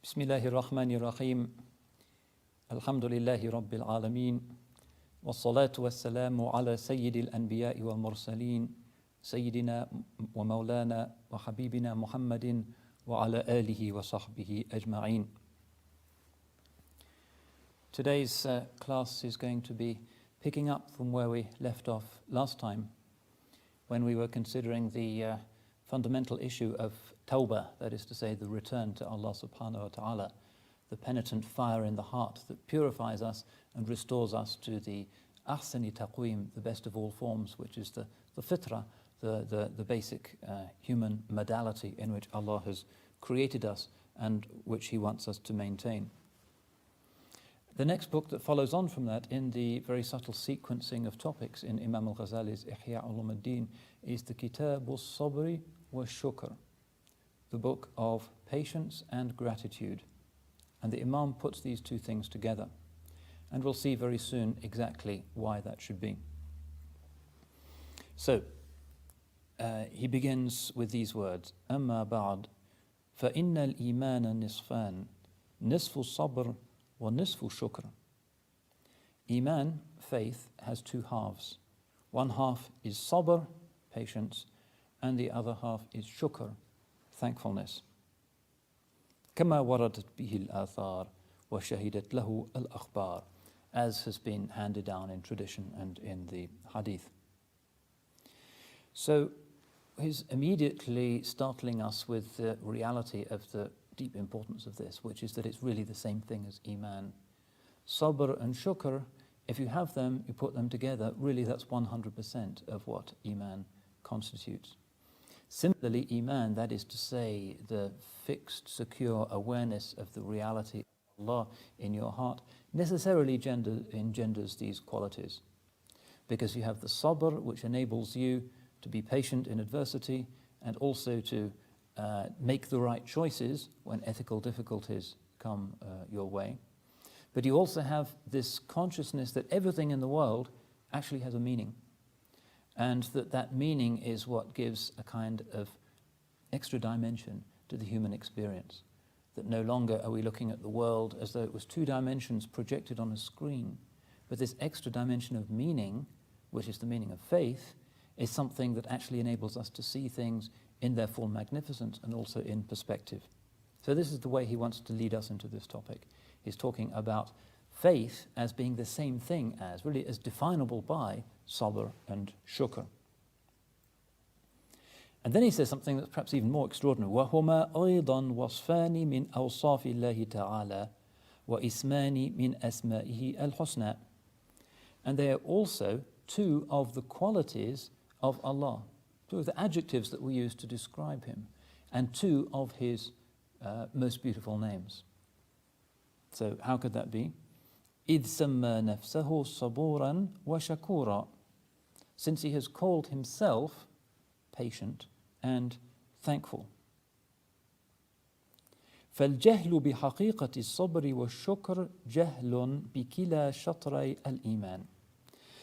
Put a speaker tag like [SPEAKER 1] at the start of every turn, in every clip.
[SPEAKER 1] Bismillahir Rahmanir Rahim. Alhamdulillahi Rabbil Alameen. Wassalatu wassalamu ala Sayyidil Anbiya'i wal Mursaleen. Sayyidina wa Maulana wa Habibina Muhammadin wa ala alihi wa sahbihi ajma'een. Today's class is going to be picking up from where we left off last time when we were considering the fundamental issue of tawbah, that is to say the return to Allah subhanahu wa ta'ala, the penitent fire in the heart that purifies us and restores us to the ahsani taqweem, the best of all forms, which is the fitrah, the basic human modality in which Allah has created us and which He wants us to maintain. The next book that follows on from that in the very subtle sequencing of topics in Imam al-Ghazali's Ihya Ulumuddin is the Kitab al-Sabr wa Shukr, the book of patience and gratitude. And the Imam puts these two things together. And we'll see very soon exactly why that should be. So, he begins with these words, أما بعد فإن الإيمان نصفان نصف الصبر ونصف الشكر. Iman, faith, has two halves. One half is sabr, patience, and the other half is shukr, thankfulness. كما وردت به الآثار وشهدت له الأخبار, as has been handed down in tradition and in the hadith. So he's immediately startling us with the reality of the deep importance of this, which is that it's really the same thing as Iman. Sabr and Shukr, if you have them, you put them together, really that's 100% of what Iman constitutes. Similarly, Iman, that is to say, the fixed, secure awareness of the reality of Allah in your heart, necessarily engenders these qualities. Because you have the Sabr, which enables you to be patient in adversity and also to make the right choices when ethical difficulties come your way. But you also have this consciousness that everything in the world actually has a meaning, and that meaning is what gives a kind of extra dimension to the human experience. That no longer are we looking at the world as though it was two dimensions projected on a screen, but this extra dimension of meaning, which is the meaning of faith, is something that actually enables us to see things in their full magnificence and also in perspective. So this is the way he wants to lead us into this topic. He's talking about faith as being the same thing as, really as definable by sabr and shukr. And then he says something that's perhaps even more extraordinary. وَهُمَا أَيْضًا وَصْفَانِ مِنْ أَوْصَافِ اللَّهِ تَعَالَى وَإِسْمَانِ مِنْ أَسْمَائِهِ الْحُسْنَى. And they are also two of the qualities of Allah, two of the adjectives that we use to describe Him, and two of His most beautiful names. So how could that be? إِذْ سَمَّى نَفْسَهُ صَبُورًا وَشَكُورًا. Since He has called Himself patient and thankful. فَالْجَهْلُ بِحَقِيقَةِ الصَّبْرِ وَالشُّكْرِ جَهْلٌ بِكِلَا شَطْرَيْ الْإِيمَانِ.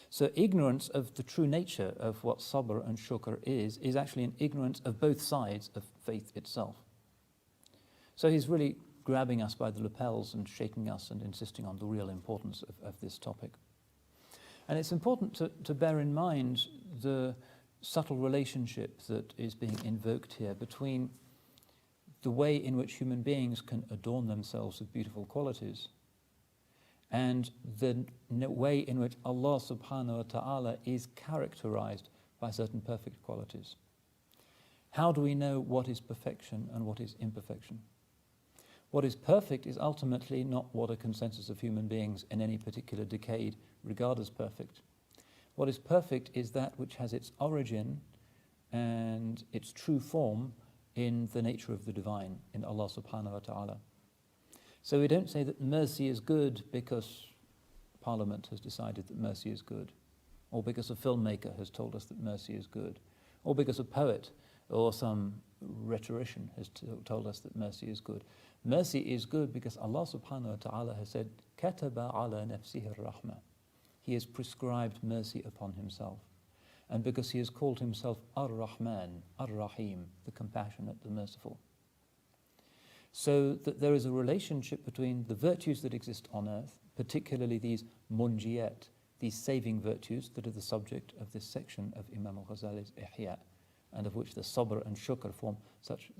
[SPEAKER 1] So ignorance of the true nature of what sabr and shukr is actually an ignorance of both sides of faith itself. So he's really grabbing us by the lapels and shaking us and insisting on the real importance of this topic. And it's important to bear in mind the subtle relationship that is being invoked here between the way in which human beings can adorn themselves with beautiful qualities and the way in which Allah subhanahu wa ta'ala is characterized by certain perfect qualities. How do we know what is perfection and what is imperfection? What is perfect is ultimately not what a consensus of human beings in any particular decade regard as perfect. What is perfect is that which has its origin and its true form in the nature of the divine, in Allah subhanahu wa ta'ala. So we don't say that mercy is good because Parliament has decided that mercy is good, or because a filmmaker has told us that mercy is good, or because a poet or some rhetorician has told us that mercy is good. Mercy is good because Allah subhanahu wa ta'ala has said, كَتَبَ عَلَى نَفْسِهِ الرَّحْمَةِ. He has prescribed mercy upon Himself. And because He has called Himself Ar-Rahman, Ar-Rahim, the compassionate, the merciful. So that there is a relationship between the virtues that exist on earth, particularly these munjiyat, these saving virtues that are the subject of this section of Imam al-Ghazali's Ihya, and of which the Sabr and Shukr form such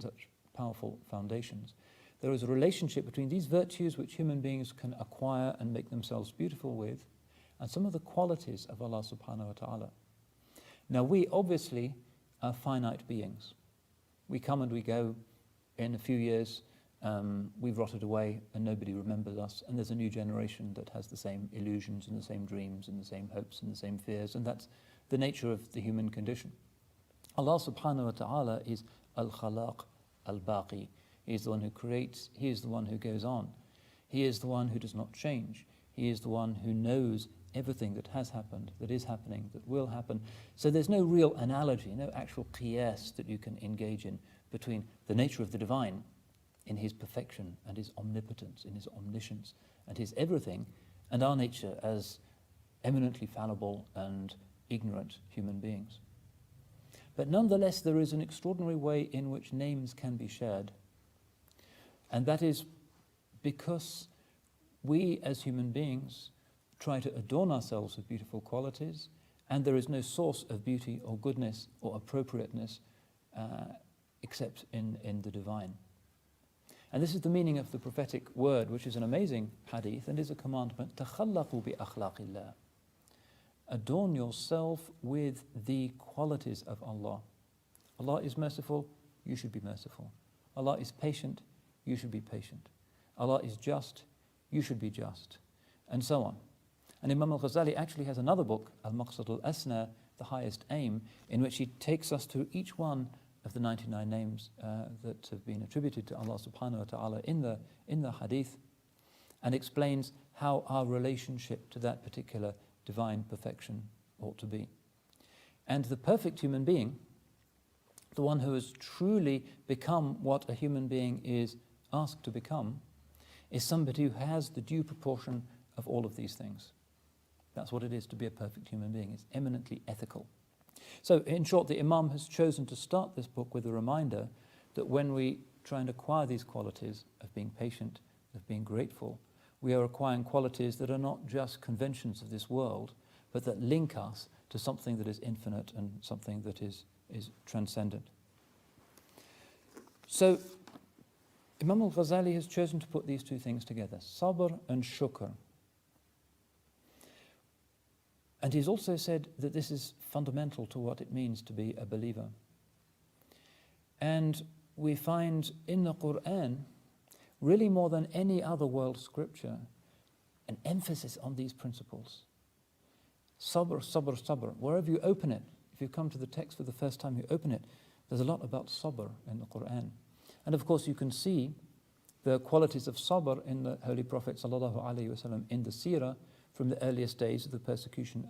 [SPEAKER 1] powerful foundations. There is a relationship between these virtues which human beings can acquire and make themselves beautiful with, and some of the qualities of Allah subhanahu wa ta'ala. Now we obviously are finite beings. We come and we go. In a few years, we've rotted away and nobody remembers us, and there's a new generation that has the same illusions and the same dreams and the same hopes and the same fears, and that's the nature of the human condition. Allah subhanahu wa ta'ala is al-khalaq al-baqi. He is the one who creates, He is the one who goes on. He is the one who does not change. He is the one who knows everything that has happened, that is happening, that will happen. So there's no real analogy, no actual qiyas that you can engage in between the nature of the divine in His perfection and His omnipotence, in His omniscience and His everything, and our nature as eminently fallible and ignorant human beings. But nonetheless, there is an extraordinary way in which names can be shared, and that is because we as human beings try to adorn ourselves with beautiful qualities, and there is no source of beauty or goodness or appropriateness except in the divine. And this is the meaning of the prophetic word, which is an amazing hadith and is a commandment. تَخَلَّقُوا بِأَخْلَاقِ اللَّهِ. Adorn yourself with the qualities of Allah. Allah is merciful, you should be merciful. Allah is patient, you should be patient. Allah is just, you should be just. And so on. And Imam al-Ghazali actually has another book, Al-Maqsad al-Asna, the highest aim, in which he takes us through each one of the 99 names that have been attributed to Allah subhanahu wa ta'ala in the hadith, and explains how our relationship to that particular divine perfection ought to be. And the perfect human being, the one who has truly become what a human being is asked to become, is somebody who has the due proportion of all of these things. That's what it is to be a perfect human being. It's eminently ethical. So, in short, the Imam has chosen to start this book with a reminder that when we try and acquire these qualities of being patient, of being grateful, we are acquiring qualities that are not just conventions of this world, but that link us to something that is infinite and something that is transcendent. So, Imam al-Ghazali has chosen to put these two things together, Sabr and Shukr. And he's also said that this is fundamental to what it means to be a believer. And we find in the Quran, really more than any other world scripture, an emphasis on these principles. Sabr, sabr, sabr. Wherever you open it, if you come to the text for the first time, you open it, there's a lot about sabr in the Quran. And of course you can see the qualities of sabr in the Holy Prophet ﷺ in the seerah, from the earliest days of the persecution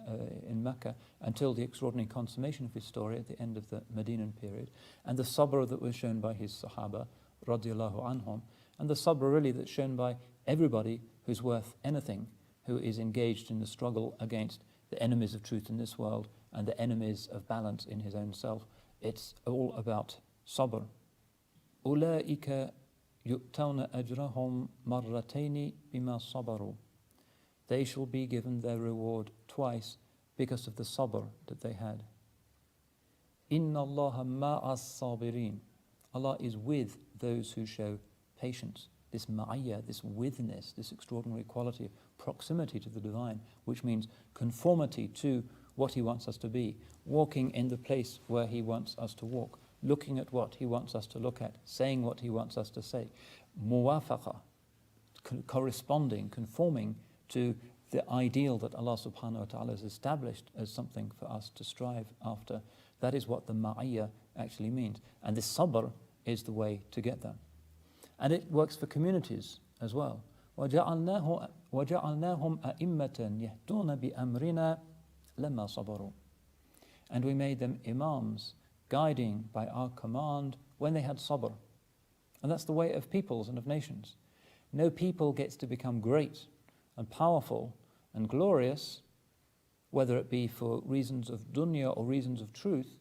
[SPEAKER 1] in Mecca until the extraordinary consummation of his story at the end of the Medinan period, and the sabr that was shown by his Sahaba, radiallahu anhum, and the sabr really that's shown by everybody who's worth anything, who is engaged in the struggle against the enemies of truth in this world and the enemies of balance in his own self. It's all about sabr. أُولَٰئِكَ يُؤْتَوْنَ أَجْرَهُمْ مَرَّتَيْنِ بِمَا صَبَرُوا. They shall be given their reward twice because of the sabr that they had. Inna Allaha ma'as sabirin. Allah is with those who show patience. This ma'iyya, this withness, this extraordinary quality of proximity to the divine, which means conformity to what He wants us to be, walking in the place where He wants us to walk, looking at what He wants us to look at, saying what He wants us to say. Muwafaqa, corresponding, conforming to the ideal that Allah subhanahu wa ta'ala has established as something for us to strive after. That is what the ma'iyya actually means. And this sabr is the way to get there. And it works for communities as well. وَجَعَلْنَاهُمْ أَئِمَّةً يَهْدُونَ بِأَمْرِنَا لَمَّا صَبَرُوا. And we made them imams, guiding by our command when they had sabr. And that's the way of peoples and of nations. No people gets to become great and powerful and glorious, whether it be for reasons of dunya or reasons of truth,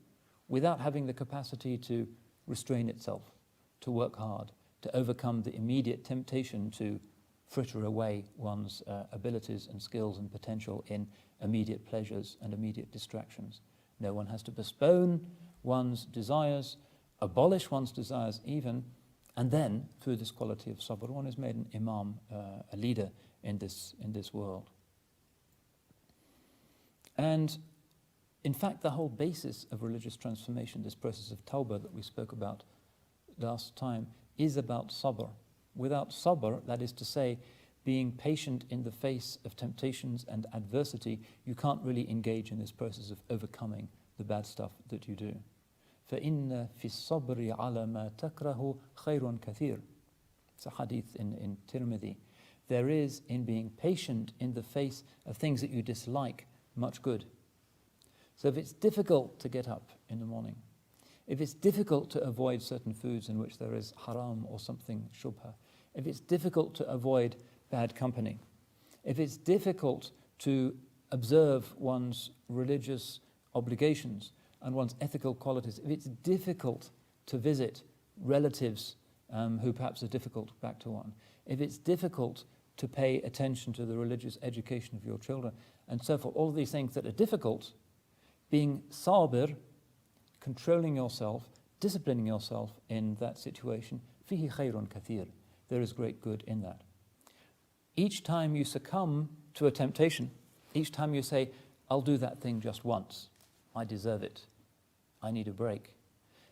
[SPEAKER 1] without having the capacity to restrain itself, to work hard, to overcome the immediate temptation to fritter away one's abilities and skills and potential in immediate pleasures and immediate distractions. No, one has to postpone one's desires, abolish one's desires even, and then, through this quality of sabr, one is made an imam, a leader in this world. And in fact, the whole basis of religious transformation, this process of tawbah that we spoke about last time, is about sabr. Without sabr, that is to say, being patient in the face of temptations and adversity, you can't really engage in this process of overcoming the bad stuff that you do. فَإِنَّ فِي الصَّبْرِ عَلَى مَا تَكْرَهُ خَيْرٌ كَثِيرٌ. It's a hadith in Tirmidhi. There is, in being patient in the face of things that you dislike, much good. So if it's difficult to get up in the morning, if it's difficult to avoid certain foods in which there is haram or something shubha, if it's difficult to avoid bad company, if it's difficult to observe one's religious obligations and one's ethical qualities, if it's difficult to visit relatives who perhaps are difficult back to one, if it's difficult to pay attention to the religious education of your children, and so forth, all of these things that are difficult, being sabr, controlling yourself, disciplining yourself in that situation, fihi khayrun kathir. There is great good in that. Each time you succumb to a temptation, each time you say, I'll do that thing just once, I deserve it, I need a break,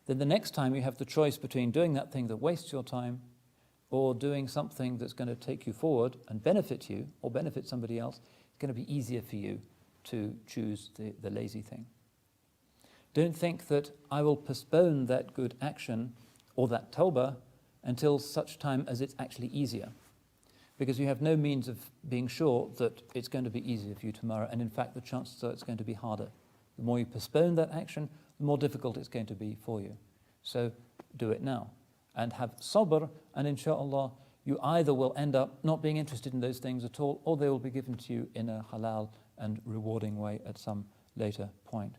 [SPEAKER 1] then the next time you have the choice between doing that thing that wastes your time or doing something that's going to take you forward and benefit you or benefit somebody else, it's going to be easier for you to choose the lazy thing. Don't think that I will postpone that good action or that tawbah until such time as it's actually easier, because you have no means of being sure that it's going to be easier for you tomorrow, and in fact the chances are it's going to be harder. The more you postpone that action, the more difficult it's going to be for you. So do it now and have sabr, and inshallah you either will end up not being interested in those things at all, or they will be given to you in a halal and rewarding way at some later point.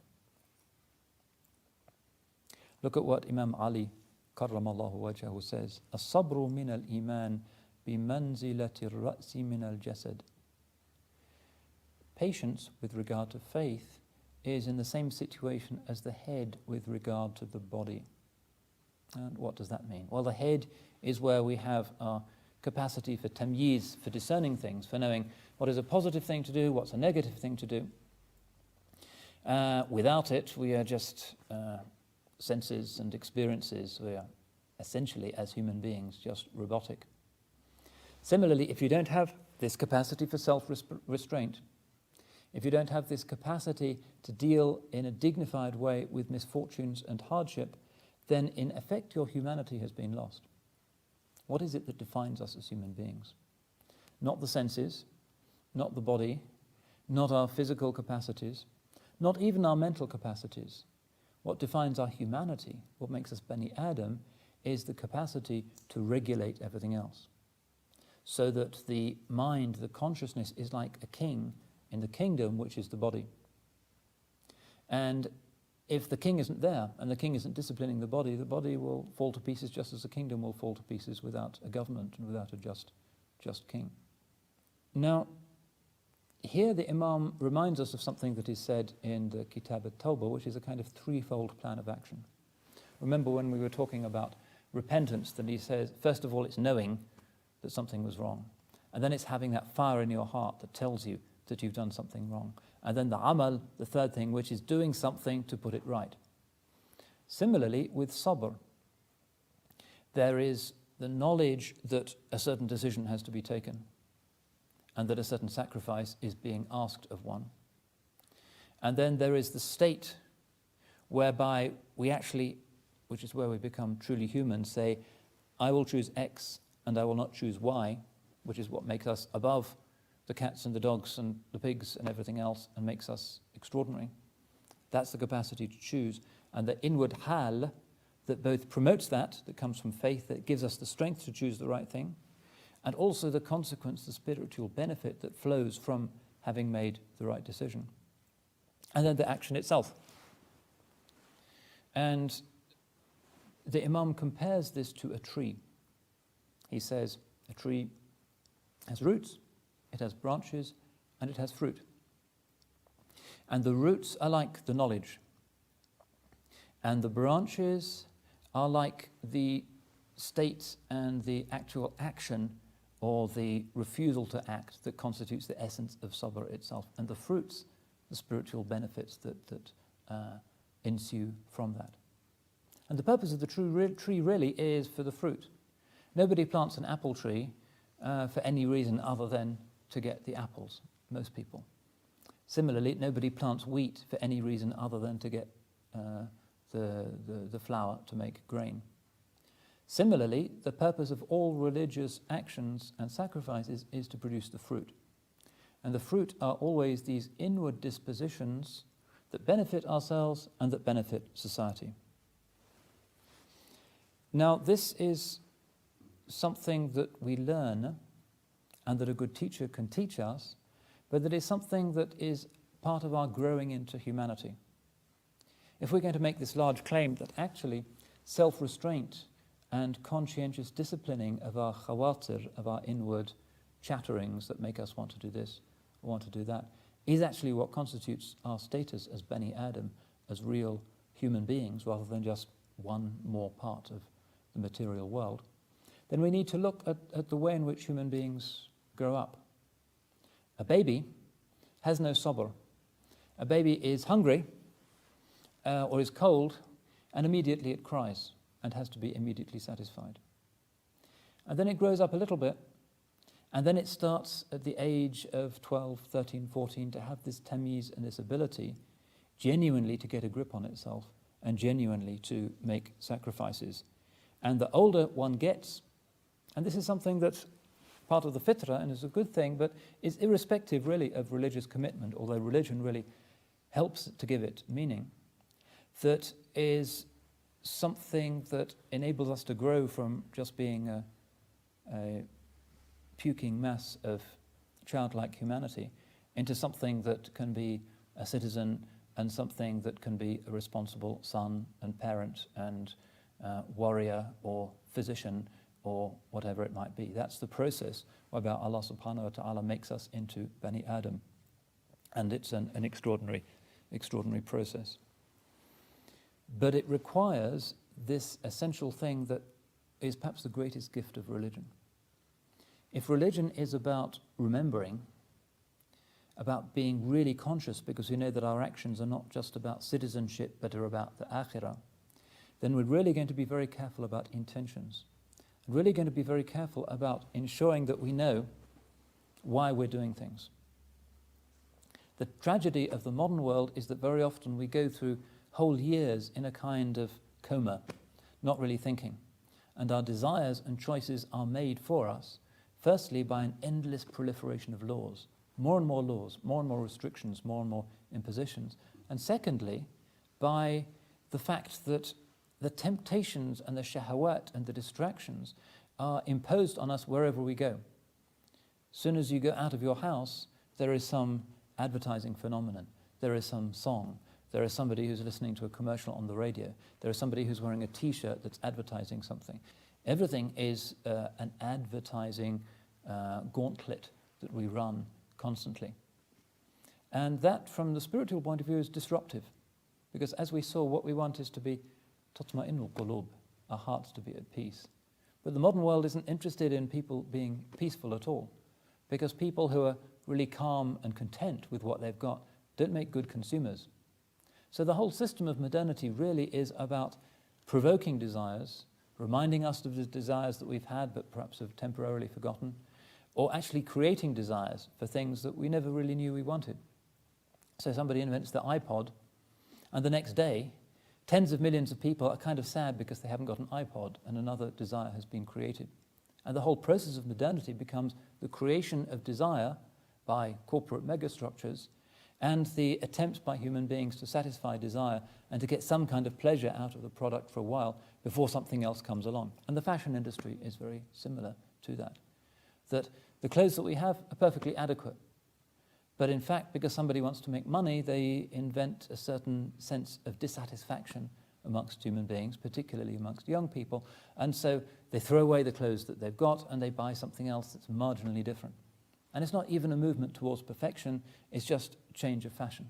[SPEAKER 1] Look at what Imam Ali karramallahu wajhahu says, "As-sabru min al-iman bimanzilati ar-ra'si min al-jasad." Patience with regard to faith is in the same situation as the head with regard to the body. And what does that mean? Well, the head is where we have our capacity for tamyiz, for discerning things, for knowing what is a positive thing to do, what's a negative thing to do. Without it, we are just senses and experiences. We are essentially, as human beings, just robotic. Similarly, if you don't have this capacity for self-restraint, if you don't have this capacity to deal in a dignified way with misfortunes and hardship, then in effect your humanity has been lost. What is it that defines us as human beings? Not the senses, not the body, not our physical capacities, not even our mental capacities. What defines our humanity, what makes us Bani Adam, is the capacity to regulate everything else. So that the mind, the consciousness, is like a king in the kingdom, which is the body. And if the king isn't there, and the king isn't disciplining the body will fall to pieces just as the kingdom will fall to pieces without a government and without a just king. Now, here the Imam reminds us of something that is said in the Kitab al-Tawbah, which is a kind of threefold plan of action. Remember when we were talking about repentance, that he says, first of all, it's knowing that something was wrong. And then it's having that fire in your heart that tells you that you've done something wrong. And then the amal, the third thing, which is doing something to put it right. Similarly, with sabr, there is the knowledge that a certain decision has to be taken and that a certain sacrifice is being asked of one. And then there is the state whereby we actually, which is where we become truly human, say, I will choose X and I will not choose Y, which is what makes us above the cats and the dogs and the pigs and everything else and makes us extraordinary. That's the capacity to choose. And the inward hal that both promotes that comes from faith, that gives us the strength to choose the right thing, and also the consequence, the spiritual benefit that flows from having made the right decision. And then the action itself. And the Imam compares this to a tree. He says a tree has roots, it has branches, and it has fruit. And the roots are like the knowledge, and the branches are like the state and the actual action or the refusal to act that constitutes the essence of sabr itself, and the fruits, the spiritual benefits that ensue from that. And the purpose of the tree really is for the fruit. Nobody plants an apple tree for any reason other than to get the apples, most people. Similarly, nobody plants wheat for any reason other than to get the flour to make grain. Similarly, the purpose of all religious actions and sacrifices is to produce the fruit. And the fruit are always these inward dispositions that benefit ourselves and that benefit society. Now, this is something that we learn and that a good teacher can teach us, but that is something that is part of our growing into humanity. If we're going to make this large claim that actually self-restraint and conscientious disciplining of our khawatir, of our inward chatterings that make us want to do this, want to do that, is actually what constitutes our status as Bani Adam, as real human beings, rather than just one more part of the material world, then we need to look at the way in which human beings grow up. A baby has no sabr. A baby is hungry or is cold, and immediately it cries and has to be immediately satisfied. And then it grows up a little bit, and then it starts at the age of 12, 13, 14 to have this tamiz and this ability genuinely to get a grip on itself and genuinely to make sacrifices. And the older one gets, and this is something that's part of the fitrah and is a good thing, but is irrespective really of religious commitment, although religion really helps to give it meaning, that is something that enables us to grow from just being a puking mass of childlike humanity into something that can be a citizen and something that can be a responsible son and parent and warrior or physician or whatever it might be. That's the process whereby Allah subhanahu wa ta'ala makes us into Bani Adam. And it's an extraordinary process. But it requires this essential thing that is perhaps the greatest gift of religion. If religion is about remembering, about being really conscious, because we know that our actions are not just about citizenship, but are about the akhirah, then we're really going to be very careful about intentions. Really going to be very careful about ensuring that we know why we're doing things. The tragedy of the modern world is that very often we go through whole years in a kind of coma, not really thinking. And our desires and choices are made for us, firstly by an endless proliferation of laws, more and more restrictions, more and more impositions. And secondly, by the fact that the temptations and the shahawat and the distractions are imposed on us wherever we go. As soon as you go out of your house, there is some advertising phenomenon. There is some song. There is somebody who's listening to a commercial on the radio. There is somebody who's wearing a T-shirt that's advertising something. Everything is an advertising gauntlet that we run constantly. And that, from the spiritual point of view, is disruptive. Because as we saw, what we want is to be tatma'innul qulub, our hearts to be at peace. But the modern world isn't interested in people being peaceful at all, because people who are really calm and content with what they've got don't make good consumers. So the whole system of modernity really is about provoking desires, reminding us of the desires that we've had but perhaps have temporarily forgotten, or actually creating desires for things that we never really knew we wanted. So somebody invents the iPod, and the next day tens of millions of people are kind of sad because they haven't got an iPod and another desire has been created. And the whole process of modernity becomes the creation of desire by corporate megastructures and the attempt by human beings to satisfy desire and to get some kind of pleasure out of the product for a while before something else comes along. And the fashion industry is very similar to that. That the clothes that we have are perfectly adequate. But in fact, because somebody wants to make money, they invent a certain sense of dissatisfaction amongst human beings, particularly amongst young people. And so they throw away the clothes that they've got and they buy something else that's marginally different. And it's not even a movement towards perfection, it's just change of fashion.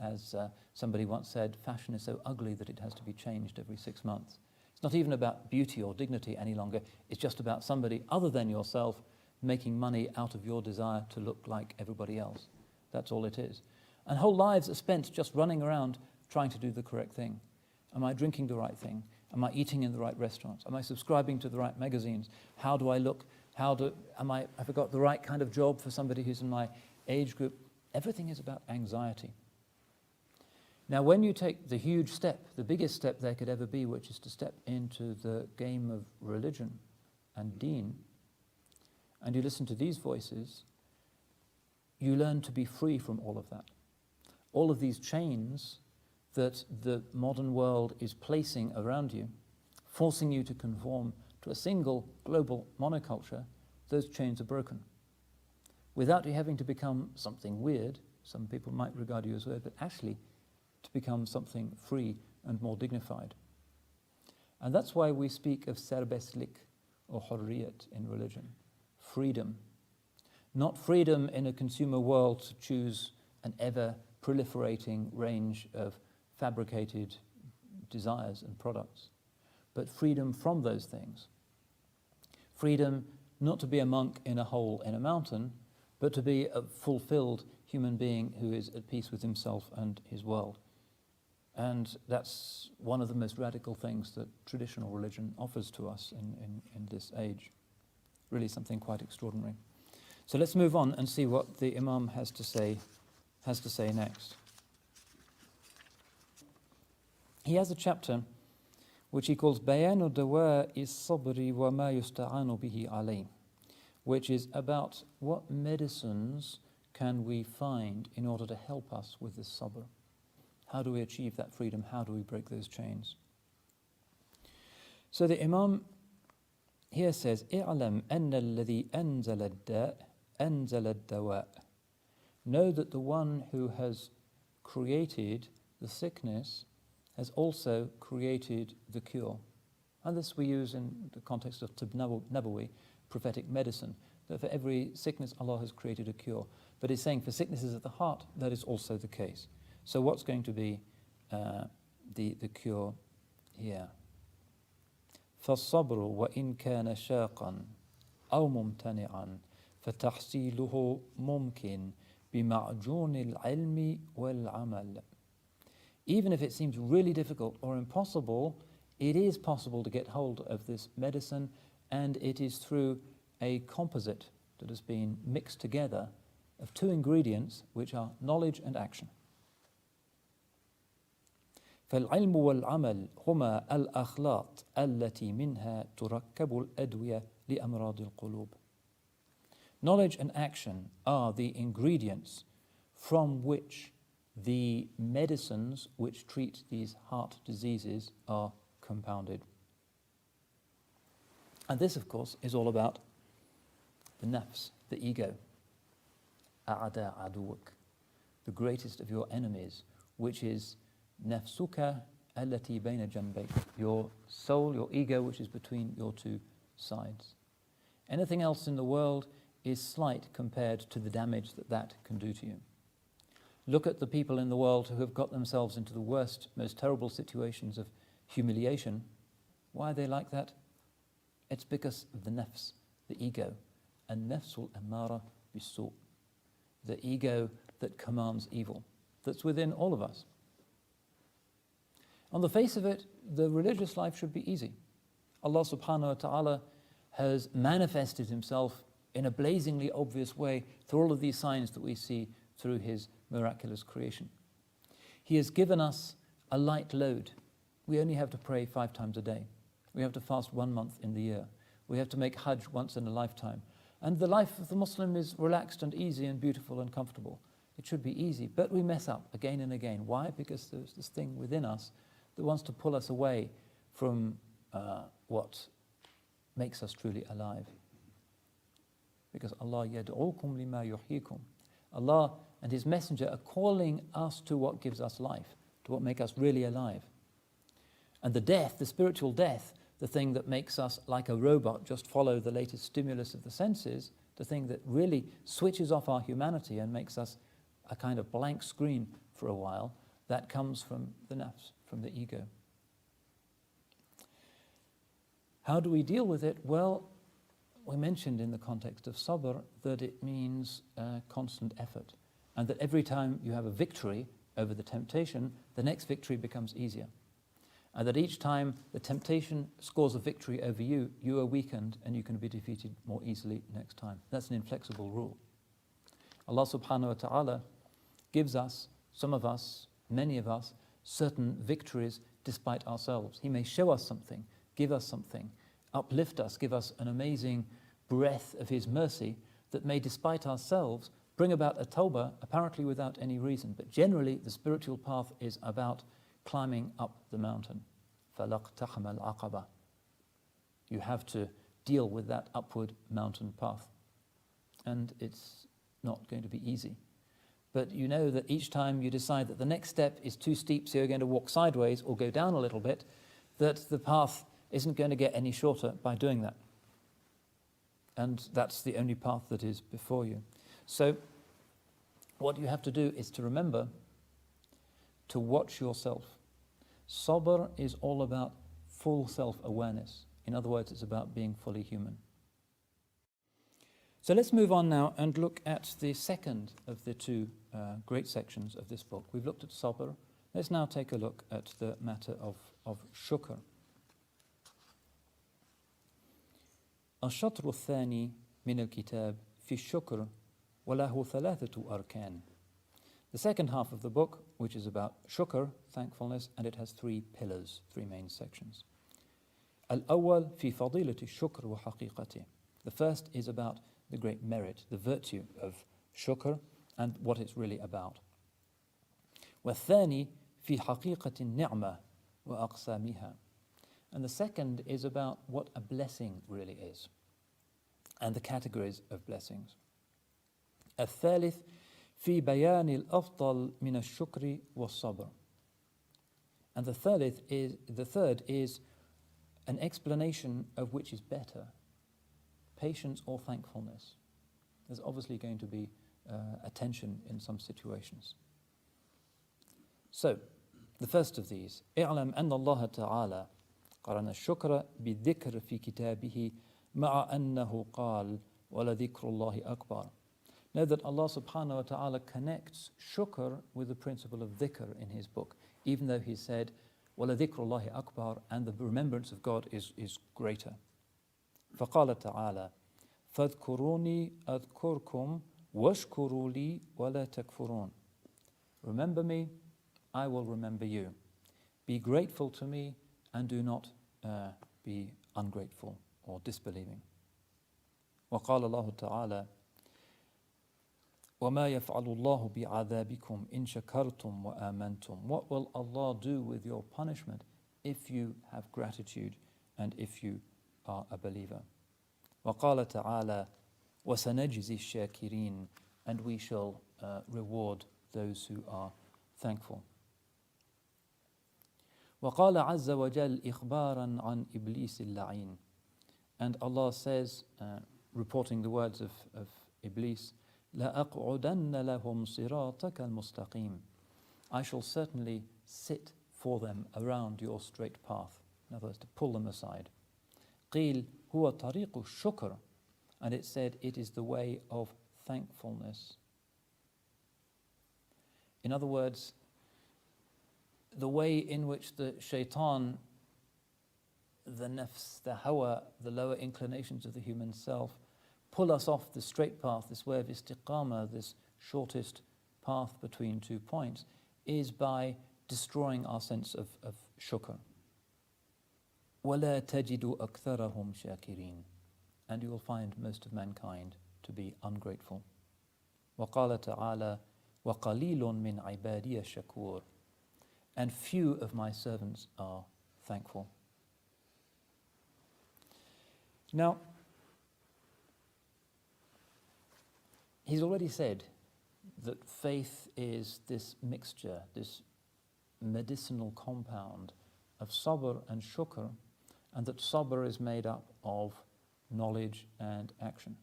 [SPEAKER 1] As somebody once said, fashion is so ugly that it has to be changed every 6 months. It's not even about beauty or dignity any longer, it's just about somebody other than yourself making money out of your desire to look like everybody else. That's all it is. And whole lives are spent just running around trying to do the correct thing. Am I drinking the right thing? Am I eating in the right restaurants? Am I subscribing to the right magazines? How do I look? Have I got the right kind of job for somebody who's in my age group? Everything is about anxiety. Now, when you take the huge step, the biggest step there could ever be, which is to step into the game of religion and deen, and you listen to these voices, you learn to be free from all of that. All of these chains that the modern world is placing around you, forcing you to conform to a single global monoculture, those chains are broken. Without you having to become something weird, some people might regard you as weird, but actually to become something free and more dignified. And that's why we speak of serbestlik or hurriyat in religion, freedom. Not freedom in a consumer world to choose an ever-proliferating range of fabricated desires and products, but freedom from those things. Freedom not to be a monk in a hole in a mountain, but to be a fulfilled human being who is at peace with himself and his world. And that's one of the most radical things that traditional religion offers to us in this age. Really something quite extraordinary. So let's move on and see what the Imam has to say next. He has a chapter which he calls Bayanu Dawa'i Sabri wa ma yusta'anu bihi alayh, which is about what medicines can we find in order to help us with this sabr. How do we achieve that freedom? How do we break those chains? So the Imam here says, اعلم أن الذي أنزل الداء أنزل الدواء. Know that the one who has created the sickness has also created the cure. And this we use in the context of Tib Nabawi, prophetic medicine, that for every sickness Allah has created a cure. But he's saying for sicknesses of the heart, that is also the case. So what's going to be the cure here? فالصبر وإن كان شاقا أو ممتنعا فتحصيله ممكن بمعجون العلم والعمل. Even if it seems really difficult or impossible, it is possible to get hold of this medicine, and it is through a composite that has been mixed together of two ingredients which are knowledge and action. فالعلم والعمل هما الأخلاط التي منها تركب الأدوية لأمراض القلوب. Knowledge and action are the ingredients from which the medicines which treat these heart diseases are compounded. And this, of course, is all about the nafs, the ego. أعداء عدوك, the greatest of your enemies, which is nafsuka allati bayna janbayk, your soul, your ego, which is between your two sides. Anything else in the world is slight compared to the damage that that can do to you. Look at the people in the world who have got themselves into the worst, most terrible situations of humiliation. Why are they like that? It's because of the nafs, the ego, and nafsul amara bisu, the ego that commands evil, that's within all of us. On the face of it, the religious life should be easy. Allah subhanahu wa ta'ala has manifested himself in a blazingly obvious way through all of these signs that we see through his miraculous creation. He has given us a light load. We only have to pray 5 times a day. We have to fast 1 month in the year. We have to make Hajj once in a lifetime. And the life of the Muslim is relaxed and easy and beautiful and comfortable. It should be easy, but we mess up again and again. Why? Because there's this thing within us that wants to pull us away from what makes us truly alive. Because Allah yad'ukum lima yuhyikum. Allah and His Messenger are calling us to what gives us life, to what makes us really alive. And the death, the spiritual death, the thing that makes us like a robot, just follow the latest stimulus of the senses, the thing that really switches off our humanity and makes us a kind of blank screen for a while, that comes from the nafs, from the ego. How do we deal with it? Well, we mentioned in the context of sabr that it means constant effort, and that every time you have a victory over the temptation, the next victory becomes easier. And that each time the temptation scores a victory over you, you are weakened and you can be defeated more easily next time. That's an inflexible rule. Allah subhanahu wa ta'ala gives us, some of us, many of us, certain victories despite ourselves. He may show us something, give us something, uplift us, give us an amazing breath of His mercy that may, despite ourselves, bring about a tawbah apparently without any reason. But generally, the spiritual path is about climbing up the mountain. فَلَقْتَحَمَ الْعَقَبَةِ. You have to deal with that upward mountain path. And it's not going to be easy. But you know that each time you decide that the next step is too steep, so you're going to walk sideways or go down a little bit, that the path isn't going to get any shorter by doing that. And that's the only path that is before you. So what you have to do is to remember to watch yourself. Sabr is all about full self-awareness. In other words, it's about being fully human. So let's move on now and look at the second of the two great sections of this book. We've looked at Sabr. Let's now take a look at the matter of Shukr. الشطر الثاني من الكتاب في الشكر وله ثلاثة أركان. The second half of the book, which is about shukr, thankfulness, and it has three pillars, three main sections. الأول في فضيلة الشكر وحقيقته. The first is about the great merit, the virtue of shukr and what it's really about. والثاني في حقيقة النعمة وأقسامها. And the second is about what a blessing really is and the categories of blessings. الثالث في بيان الأفضل من الشكر والصبر. And the third is an explanation of which is better, patience or thankfulness. There's obviously going to be a tension in some situations. So, the first of these, اعلم أن الله تعالى قرن الشكر بالذكر في كتابه مع أنه قال ولذكر الله أكبر. Know that Allah subhanahu wa ta'ala connects shukr with the principle of dhikr in His book, even though He said وَلَذِكْرُ اللَّهِ أَكْبَرُ, and the remembrance of God is greater. فَقَالَ تَعَالَى فَاذْكُرُونِي أَذْكُرْكُمْ وَاشْكُرُوا لِي وَلَا تَكْفُرُونَ. Remember me, I will remember you. Be grateful to me and do not be ungrateful or disbelieving. وقال الله تعالى وَمَا يَفْعَلُ اللَّهُ بِعَذَابِكُمْ إِن شَكَرْتُمْ وَآمَنْتُمْ. What will Allah do with your punishment if you have gratitude and if you are a believer? وقال تعالى وَسَنَجْزِي الشَّاكِرِينَ. And we shall reward those who are thankful. وقال عز وجل إخبارا عن إبليس اللعين. And Allah says, reporting the words of Iblis, لَأَقْعُدَنَّ لَهُمْ صِرَاطَكَ الْمُسْتَقِيمِ. I shall certainly sit for them around your straight path. In other words, to pull them aside. قِيل هُوَ طَرِيقُ الشُّكْرِ. And it said, it is the way of thankfulness. In other words, the way in which the shaitan, the nafs, the hawa, the lower inclinations of the human self, pull us off the straight path, this way of istiqamah, this shortest path between 2 points, is by destroying our sense of shukr. وَلَا تَجِدُ أَكْثَرَهُمْ شَاكِرِينَ. And you will find most of mankind to be ungrateful. وَقَالَ تَعَالَى وَقَلِيلٌ مِّنْ عِبَادِيَ الشَّكُورِ. And few of my servants are thankful. Now, he's already said that faith is this mixture, this medicinal compound of Sabr and Shukr, and that Sabr is made up of knowledge and action.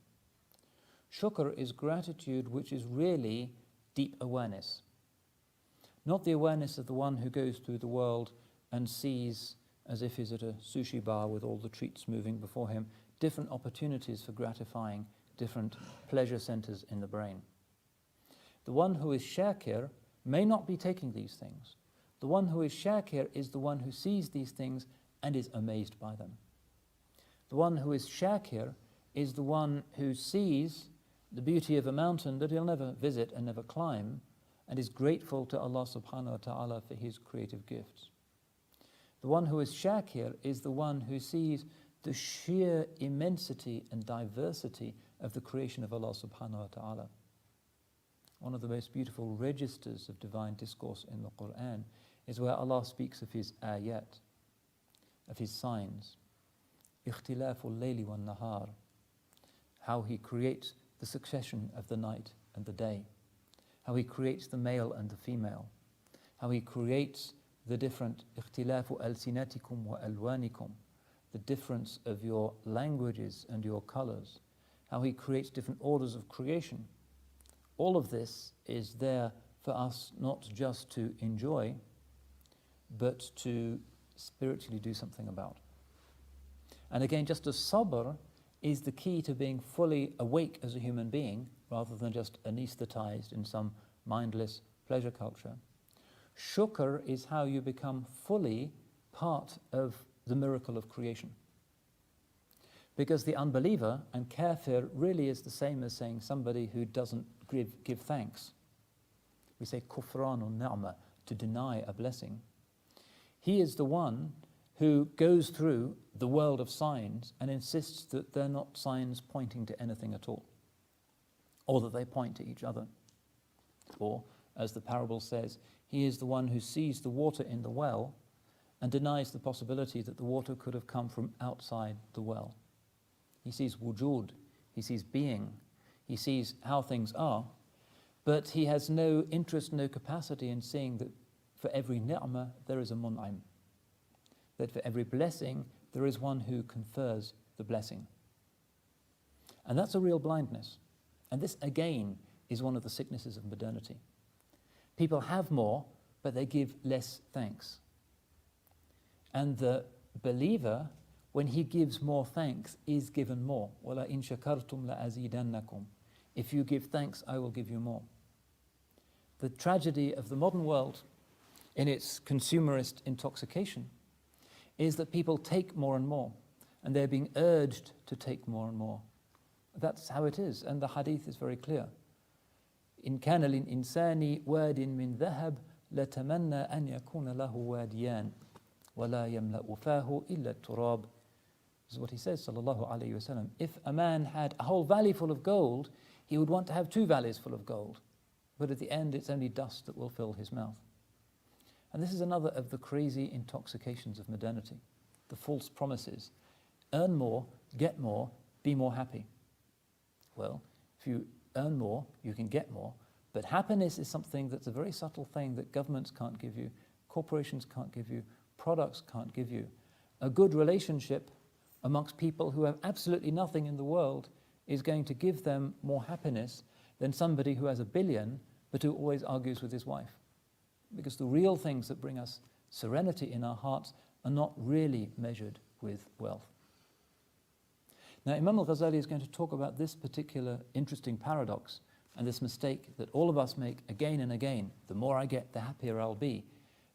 [SPEAKER 1] Shukr is gratitude which is really deep awareness. Not the awareness of the one who goes through the world and sees, as if he's at a sushi bar with all the treats moving before him, different opportunities for gratifying different pleasure centers in the brain. The one who is shakir may not be taking these things. The one who is shakir is the one who sees these things and is amazed by them. The one who is shakir is the one who sees the beauty of a mountain that he'll never visit and never climb, and is grateful to Allah subhanahu wa ta'ala for his creative gifts. The one who is shakir is the one who sees the sheer immensity and diversity of the creation of Allah subhanahu wa ta'ala. One of the most beautiful registers of divine discourse in the Quran is where Allah speaks of his ayat, of his signs. اختلاف الليل والنهار, how he creates the succession of the night and the day, how he creates the male and the female, how he creates the different اختلاف ألسنتكم وألوانكم, the difference of your languages and your colors, how he creates different orders of creation. All of this is there for us not just to enjoy, but to spiritually do something about. And again, just as sabr is the key to being fully awake as a human being, rather than just anesthetized in some mindless pleasure culture, shukr is how you become fully part of the miracle of creation. Because the unbeliever and kafir really is the same as saying somebody who doesn't give thanks. We say kufranun ni'mah, to deny a blessing. He is the one who goes through the world of signs and insists that they're not signs pointing to anything at all, or that they point to each other. Or, as the parable says, he is the one who sees the water in the well and denies the possibility that the water could have come from outside the well. He sees wujud, he sees being, he sees how things are, but he has no interest, no capacity in seeing that for every ni'mah there is a mun'im, that for every blessing there is one who confers the blessing. And that's a real blindness. And this again is one of the sicknesses of modernity. People have more, but they give less thanks. And the believer, when he gives more thanks, is given more. وَلَئِن شَكَرْتُمْ لَأَزِيدَنَّكُمْ. If you give thanks, I will give you more. The tragedy of the modern world, in its consumerist intoxication, is that people take more and more, and they're being urged to take more and more. That's how it is, and the hadith is very clear. إن كان للإنسان واد من ذهب لتمنى أن يكون له واديان ولا يملأ فاه إلا التراب. This is what he says, sallallahu alayhi wa sallam. If a man had a whole valley full of gold, he would want to have 2 valleys full of gold. But at the end, it's only dust that will fill his mouth. And this is another of the crazy intoxications of modernity, the false promises. Earn more, get more, be more happy. Well, if you earn more, you can get more, but happiness is something that's a very subtle thing that governments can't give you, corporations can't give you, products can't give you. A good relationship amongst people who have absolutely nothing in the world is going to give them more happiness than somebody who has $1 billion but who always argues with his wife. Because the real things that bring us serenity in our hearts are not really measured with wealth. Now, Imam al-Ghazali is going to talk about this particular interesting paradox and this mistake that all of us make again and again. The more I get, the happier I'll be.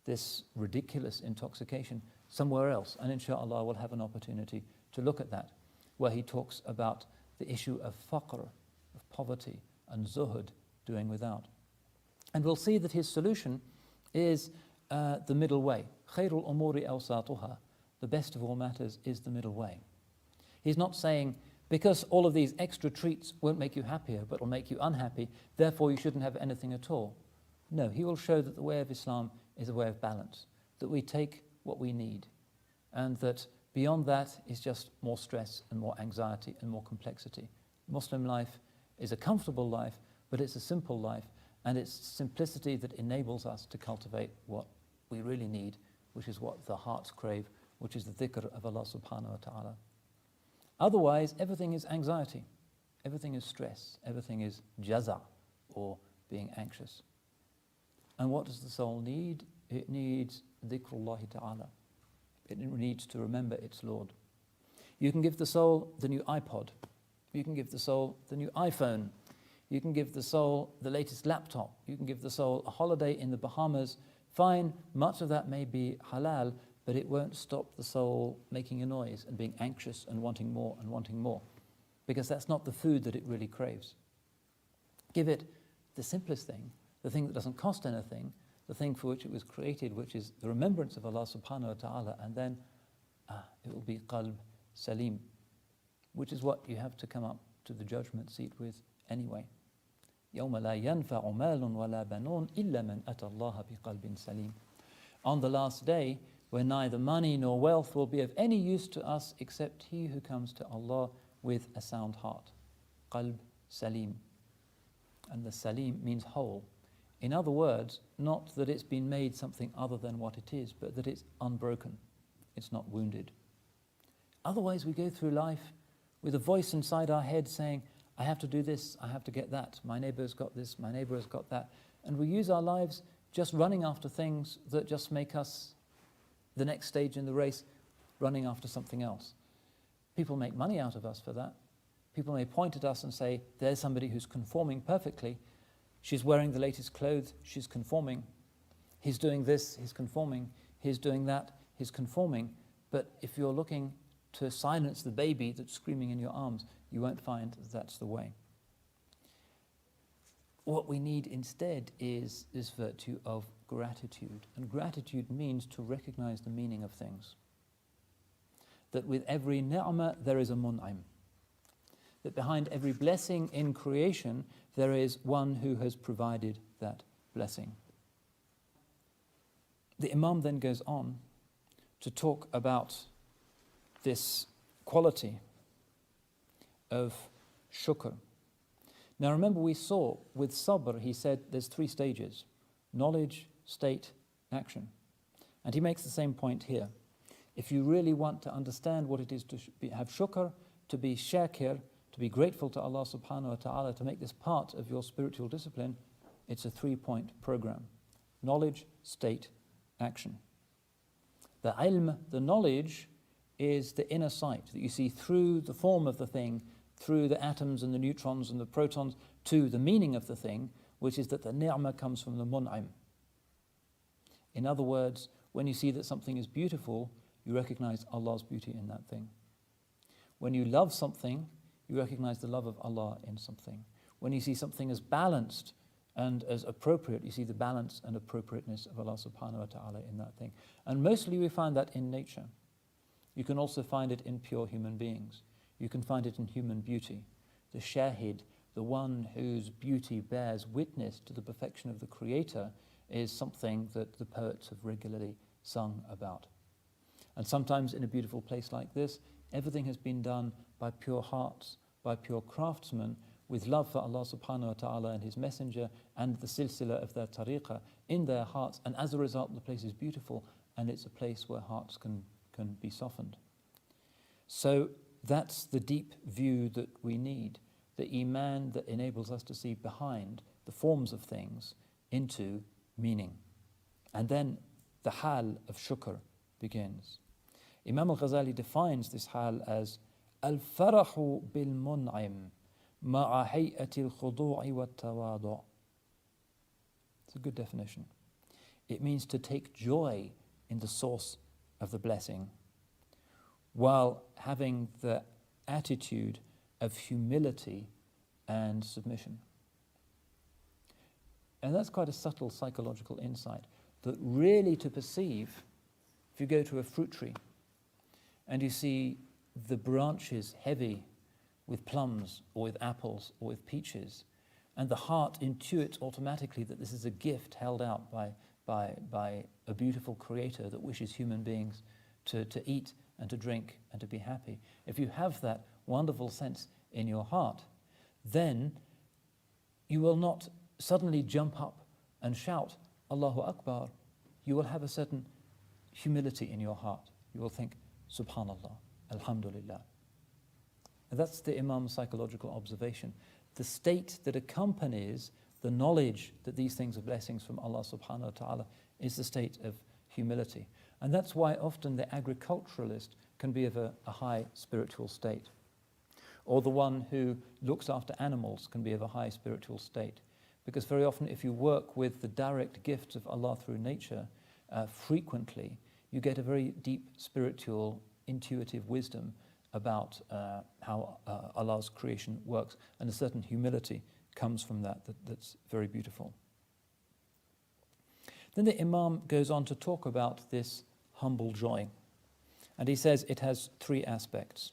[SPEAKER 1] This ridiculous intoxication somewhere else. And inshallah, we'll have an opportunity to look at that, where he talks about the issue of faqr, of poverty, and zuhud, doing without. And we'll see that his solution is the middle way. Khairul umuri awsatuha. The best of all matters is the middle way. He's not saying, because all of these extra treats won't make you happier, but will make you unhappy, therefore you shouldn't have anything at all. No, he will show that the way of Islam is a way of balance, that we take what we need, and that beyond that is just more stress and more anxiety and more complexity. Muslim life is a comfortable life, but it's a simple life, and it's simplicity that enables us to cultivate what we really need, which is what the hearts crave, which is the dhikr of Allah subhanahu wa ta'ala. Otherwise, everything is anxiety, everything is stress, everything is jaza, or being anxious. And what does the soul need? It needs dhikrullahi ta'ala. It needs to remember its Lord. You can give the soul the new iPod. You can give the soul the new iPhone. You can give the soul the latest laptop. You can give the soul a holiday in the Bahamas. Fine, much of that may be halal, but it won't stop the soul making a noise and being anxious and wanting more, because that's not the food that it really craves. Give it the simplest thing, the thing that doesn't cost anything, the thing for which it was created, which is the remembrance of Allah subhanahu wa ta'ala, and then it will be qalb salim, which is what you have to come up to the judgment seat with anyway. يَوْمَ لَا يَنْفَعُ مَالٌ وَلَا بَنُونَ إِلَّا مَنْ أَتَى اللَّهَ بِقَلْبٍ سَلِيمٍ. On the last day, when neither money nor wealth will be of any use to us except he who comes to Allah with a sound heart. Qalb salim. And the salim means whole. In other words, not that it's been made something other than what it is, but that it's unbroken. It's not wounded. Otherwise, we go through life with a voice inside our head saying, I have to do this, I have to get that, my neighbour's got this, my neighbour has got that. And we use our lives just running after things that just make us the next stage in the race, running after something else. People make money out of us for that. People may point at us and say, there's somebody who's conforming perfectly. She's wearing the latest clothes, she's conforming. He's doing this, he's conforming. He's doing that, he's conforming. But if you're looking to silence the baby that's screaming in your arms, you won't find that that's the way. What we need instead is this virtue of gratitude. And gratitude means to recognize the meaning of things. That with every ni'mah there is a mun'im. That behind every blessing in creation there is one who has provided that blessing. The Imam then goes on to talk about this quality of shukr. Now remember, we saw with sabr, he said there's 3 stages: knowledge, state, action. And he makes the same point here. If you really want to understand what it is to have shukr, to be shakir, to be grateful to Allah subhanahu wa ta'ala, to make this part of your spiritual discipline, it's a 3-point program: knowledge, state, action. The ilm, the knowledge, is the inner sight that you see through the form of the thing, through the atoms and the neutrons and the protons, to the meaning of the thing, which is that the ni'mah comes from the mun'im. In other words, when you see that something is beautiful, you recognize Allah's beauty in that thing. When you love something, you recognize the love of Allah in something. When you see something as balanced and as appropriate, you see the balance and appropriateness of Allah subhanahu wa ta'ala in that thing. And mostly we find that in nature. You can also find it in pure human beings. You can find it in human beauty. The shahid, the one whose beauty bears witness to the perfection of the Creator, is something that the poets have regularly sung about. And sometimes in a beautiful place like this, everything has been done by pure hearts, by pure craftsmen, with love for Allah subhanahu wa ta'ala and His Messenger and the silsila of their tariqah in their hearts. And as a result, the place is beautiful, and it's a place where hearts can be softened. So that's the deep view that we need, the iman that enables us to see behind the forms of things into meaning. And then the hal of shukr begins. Imam al-Ghazali defines this hal as al-farahu bil-mun'im ma'a hay'ati al-khudu'i wa-tawadu'. It's a good definition. It means to take joy in the source of the blessing while having the attitude of humility and submission. And that's quite a subtle psychological insight, that really to perceive, if you go to a fruit tree and you see the branches heavy with plums or with apples or with peaches, and the heart intuits automatically that this is a gift held out by a beautiful Creator that wishes human beings to eat and to drink and to be happy. If you have that wonderful sense in your heart, then you will not suddenly jump up and shout Allahu Akbar. You will have a certain humility in your heart. You will think, Subhanallah, Alhamdulillah. And that's the Imam's psychological observation. The state that accompanies the knowledge that these things are blessings from Allah subhanahu wa ta'ala is the state of humility. And that's why often the agriculturalist can be of a high spiritual state. Or the one who looks after animals can be of a high spiritual state. Because very often if you work with the direct gifts of Allah through nature, frequently you get a very deep spiritual, intuitive wisdom about how Allah's creation works, and a certain humility comes from that's very beautiful. Then the Imam goes on to talk about this humble joy, and he says it has three aspects.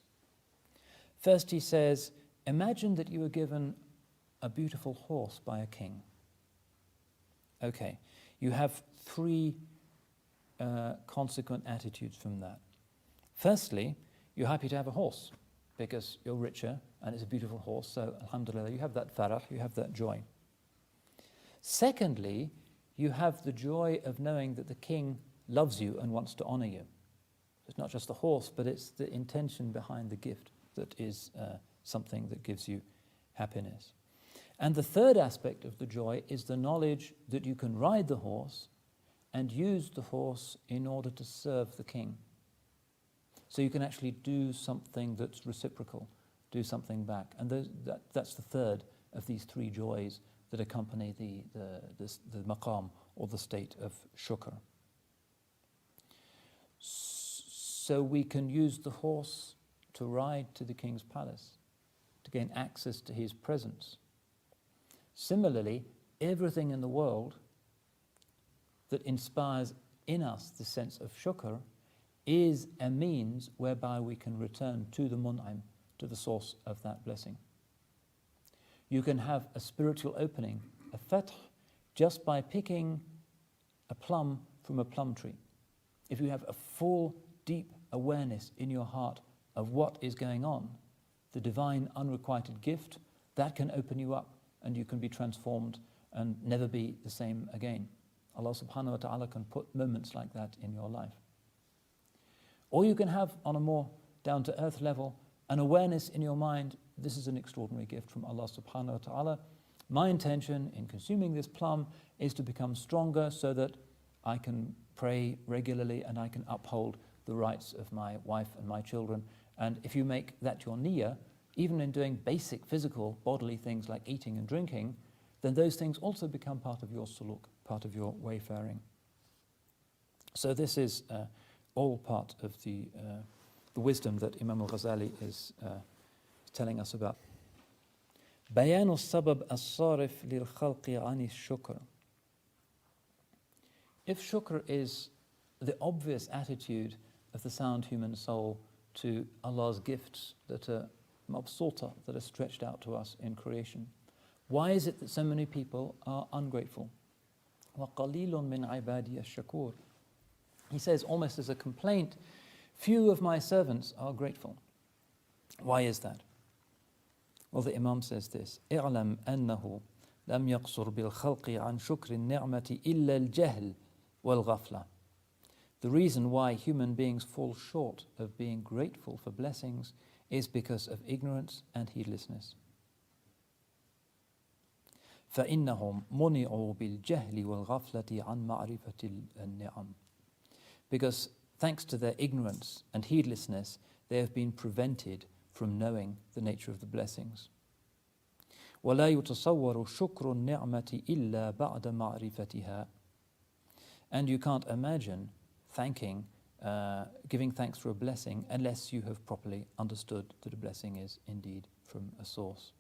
[SPEAKER 1] First he says, imagine that you were given a beautiful horse by a king. Okay, you have three consequent attitudes from that. Firstly, you're happy to have a horse because you're richer and it's a beautiful horse, so alhamdulillah, you have that farah, you have that joy. Secondly, you have the joy of knowing that the king loves you and wants to honor you. It's not just the horse, but it's the intention behind the gift that is something that gives you happiness. And the third aspect of the joy is the knowledge that you can ride the horse and use the horse in order to serve the king. So you can actually do something that's reciprocal, do something back. And that's the third of these three joys that accompany the maqam, or the state of shukr. So we can use the horse to ride to the king's palace, to gain access to his presence. Similarly, everything in the world that inspires in us the sense of shukr is a means whereby we can return to the mun'im, to the source of that blessing. You can have a spiritual opening, a fath, just by picking a plum from a plum tree. If you have a full, deep awareness in your heart of what is going on, the divine unrequited gift, that can open you up and you can be transformed and never be the same again. Allah subhanahu wa ta'ala can put moments like that in your life. Or you can have, on a more down-to-earth level, an awareness in your mind, this is an extraordinary gift from Allah subhanahu wa ta'ala. My intention in consuming this plum is to become stronger so that I can pray regularly and I can uphold the rights of my wife and my children. And if you make that your niyyah, even in doing basic physical bodily things like eating and drinking, then those things also become part of your suluk, part of your wayfaring. So this is all part of the wisdom that Imam al-Ghazali is telling us about. بيان السبب الصارف للخلق عن الشكر. If shukr is the obvious attitude of the sound human soul to Allah's gifts that are mabsuta, that are stretched out to us in creation, why is it that so many people are ungrateful? وَقَلِيلٌ مِّنْ عِبَادِيَ الشَّكُورِ. He says almost as a complaint, few of my servants are grateful. Why is that? Well, the Imam says this, اعلم أنه لم يقصر بالخلق عن شكر النعمة إلا الجهل والغفلة. The reason why human beings fall short of being grateful for blessings is because of ignorance and heedlessness. فإنهم منعوا بالجهل والغفلة عن معرفة النعم. Because thanks to their ignorance and heedlessness, they have been prevented from knowing the nature of the blessings. ولا يتصور شكر النعمة إلا بعد معرفتها. And you can't imagine giving thanks for a blessing unless you have properly understood that a blessing is indeed from a source.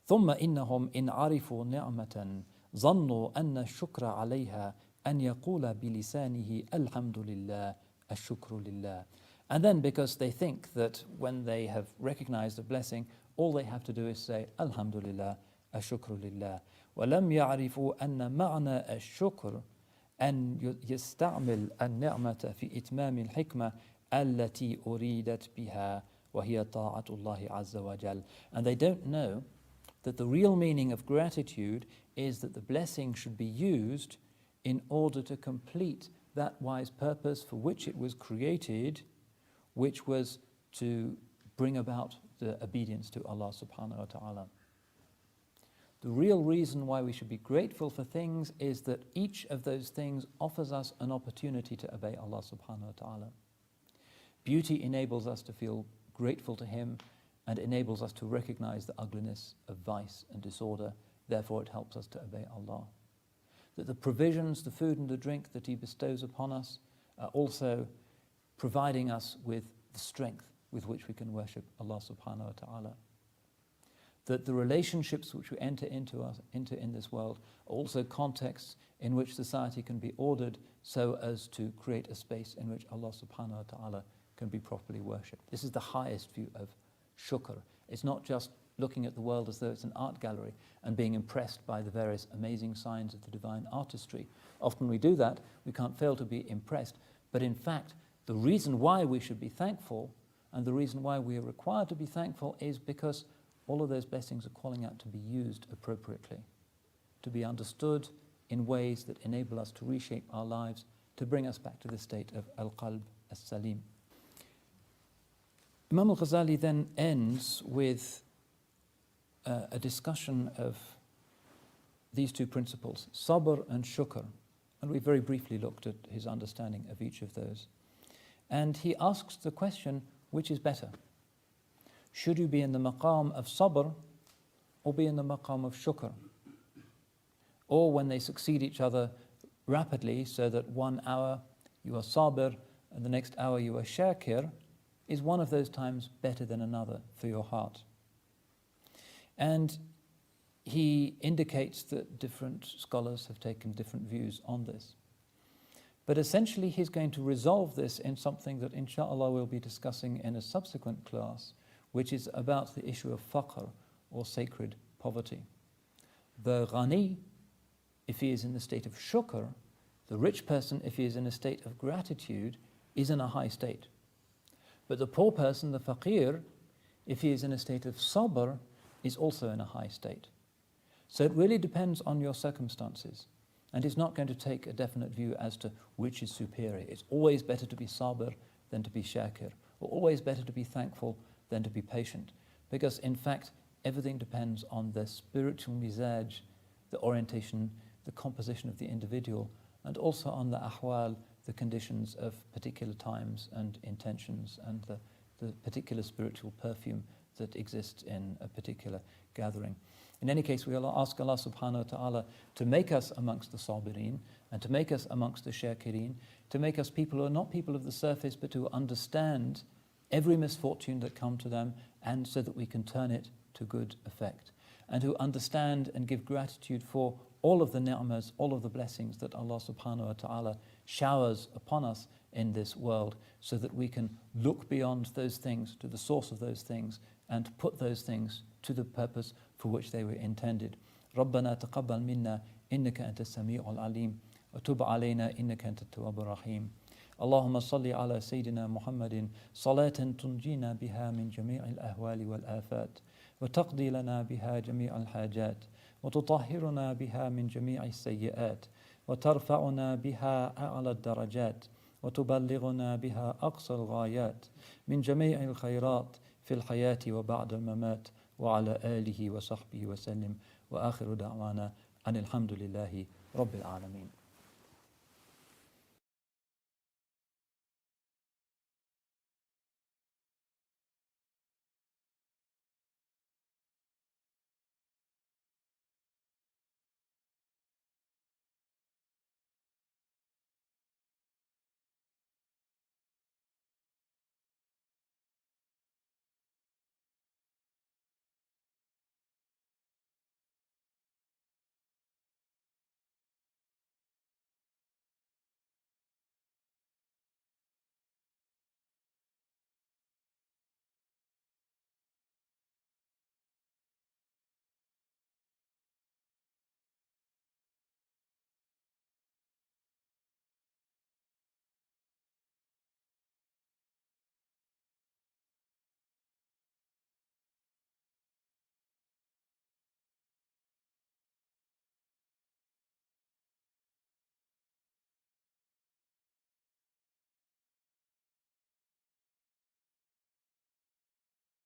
[SPEAKER 1] ثم إنهم إن عرفوا نعمة ظنوا أن الشكر عليها أن يقول بلسانه الحمد لله الشكر لله. And then because they think that when they have recognized a blessing, all they have to do is say Alhamdulillah, الشكر لله. ولم يعرفوا أن معنى الشكر أن يستعمل النعمة في إتمام الحكمة التي أريدت بها وهي طاعة الله عز وجل. And they don't know that the real meaning of gratitude is that the blessing should be used in order to complete that wise purpose for which it was created, which was to bring about the obedience to Allah subhanahu wa ta'ala. The real reason why we should be grateful for things is that each of those things offers us an opportunity to obey Allah subhanahu wa ta'ala. Beauty enables us to feel grateful to Him and enables us to recognize the ugliness of vice and disorder. Therefore, it helps us to obey Allah. That the provisions, the food and the drink that He bestows upon us are also providing us with the strength with which we can worship Allah subhanahu wa ta'ala. That the relationships which we enter into in this world are also contexts in which society can be ordered so as to create a space in which Allah subhanahu wa ta'ala can be properly worshipped. This is the highest view of shukr. It's not just looking at the world as though it's an art gallery and being impressed by the various amazing signs of the divine artistry. Often we do that, we can't fail to be impressed, but in fact, the reason why we should be thankful and the reason why we are required to be thankful is because all of those blessings are calling out to be used appropriately, to be understood in ways that enable us to reshape our lives, to bring us back to the state of al-qalb as-salim. Imam al-Ghazali then ends with a discussion of these two principles, sabr and shukr, and we very briefly looked at his understanding of each of those. And he asks the question, which is better? Should you be in the maqam of sabr or be in the maqam of shukr? Or when they succeed each other rapidly so that 1 hour you are sabr and the next hour you are shakir, is one of those times better than another for your heart? And he indicates that different scholars have taken different views on this. But essentially he's going to resolve this in something that inshallah we'll be discussing in a subsequent class, which is about the issue of faqr, or sacred poverty. The ghani, if he is in the state of shukr, the rich person, if he is in a state of gratitude, is in a high state. But the poor person, the faqir, if he is in a state of sabr, is also in a high state. So it really depends on your circumstances. And it's not going to take a definite view as to which is superior. It's always better to be sabr than to be shakir, or always better to be thankful than to be patient. Because in fact, everything depends on the spiritual mizaj, the orientation, the composition of the individual, and also on the ahwal, the conditions of particular times and intentions, and the particular spiritual perfume that exists in a particular gathering. In any case, we ask Allah subhanahu wa ta'ala to make us amongst the sabirin and to make us amongst the shakirin, to make us people who are not people of the surface but who understand every misfortune that come to them, and so that we can turn it to good effect, and who understand and give gratitude for all of the ni'mas, all of the blessings that Allah subhanahu wa ta'ala showers upon us in this world, so that we can look beyond those things to the source of those things and put those things to the purpose for which they were intended. رَبَّنَا تَقَبَّلْ مِنَّا إِنَّكَ أَنْتَ السَّمِيعُ الْعَلِيمُ وَتُبْ عَلَيْنَا إِنَّكَ أَنْتَ التَّوَّابُ الرَّحِيمُ اللهم صل على سيدنا محمد صلاة تنجينا بها من جميع الأهوال والآفات وتقضي لنا بها جميع الحاجات وتطهرنا بها من جميع السيئات وترفعنا بها أعلى الدرجات وتبلغنا بها أقصى الغايات من جميع الخيرات في الحياة وبعد الممات وعلى آله وصحبه وسلم وآخر دعوانا أن الحمد لله رب العالمين.